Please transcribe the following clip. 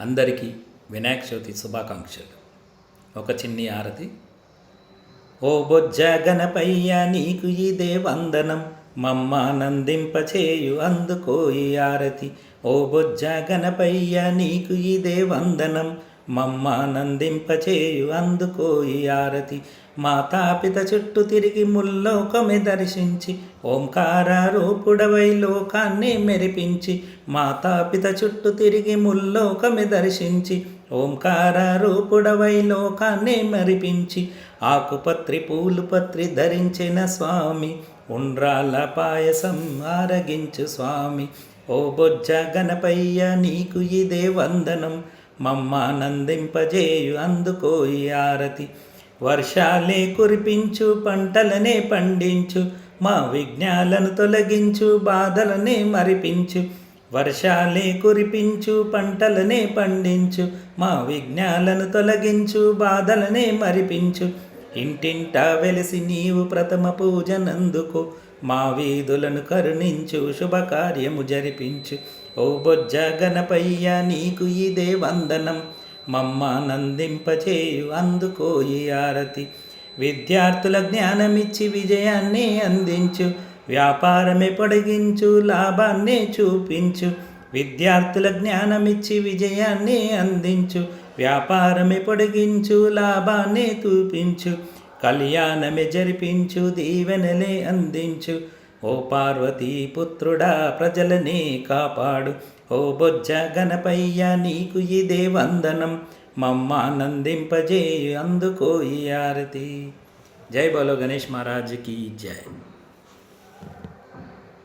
అందరికీ వినాయక చవితి శుభాకాంక్షలు. ఒక చిన్ని ఆరతి. ఓ బొజ్జ గణపయ్య నీకు ఇదే వందనం, మమ్మానందింపచేయు అందుకో ఈ ఆరతి. ఓ బొజ్జ గణపయ్య నీకు ఇదే వందనం, మమ్మానందింపచేయు అందుకో ఈ ఆరతి. మాతాపిత చుట్టూ తిరిగి ముల్లోకమే దర్శించి, ఓంకార రూపుడవై లోకాన్ని మెరిపించి. మాతాపిత చుట్టూ తిరిగి ముల్లోకమే దర్శించి, ఓంకార రూపుడవై లోకాన్ని మెరిపించి. ఆకుపత్రి పూలు పత్రి ధరించిన స్వామి, ఉండ్రాళ్ళ పాయసం ఆరగించు స్వామి. ఓ బొజ్జ గణపయ్య నీకు ఇదే వందనం, మమ్మానందింపజేయు అందుకో ఈ ఆరతి. వర్షాలే కురిపించు పంటలనే పండించు, మా విఘ్నాలను తొలగించు బాధలనే మరిపించు. వర్షాలే కురిపించు పంటలనే పండించు, మా విఘ్నాలను తొలగించు బాధలనే మరిపించు. ఇంటింటా వెలిసి నీవు ప్రథమ పూజనందుకో, మా వీధులను కరుణించు శుభకార్యము జరిపించు. ఓ బొజ్జ గణపయ్య నీకు ఇదే వందనం, మమ్మానందింపచేయు అందుకో ఈ ఆరతి. విద్యార్థుల జ్ఞానమిచ్చి విజయాన్ని అందించు, వ్యాపారమే పొడిగించు లాభాన్నే చూపించు. విద్యార్థుల జ్ఞానమిచ్చి విజయాన్ని అందించు, వ్యాపారమే పొడిగించు లాభాన్ని చూపించు. కళ్యాణమే జరిపించు దీవెనలే అందించు, ఓ పార్వతీ పుత్రుడా ప్రజలనే కాపాడు. ఓ బొజ్జ గణపయ్య నీకు ఇదే వందనం, మమ్మానందింపజేయు అందుకో ఈ ఆరతి. జై బోలో గణేష్ మహారాజ్ की जय.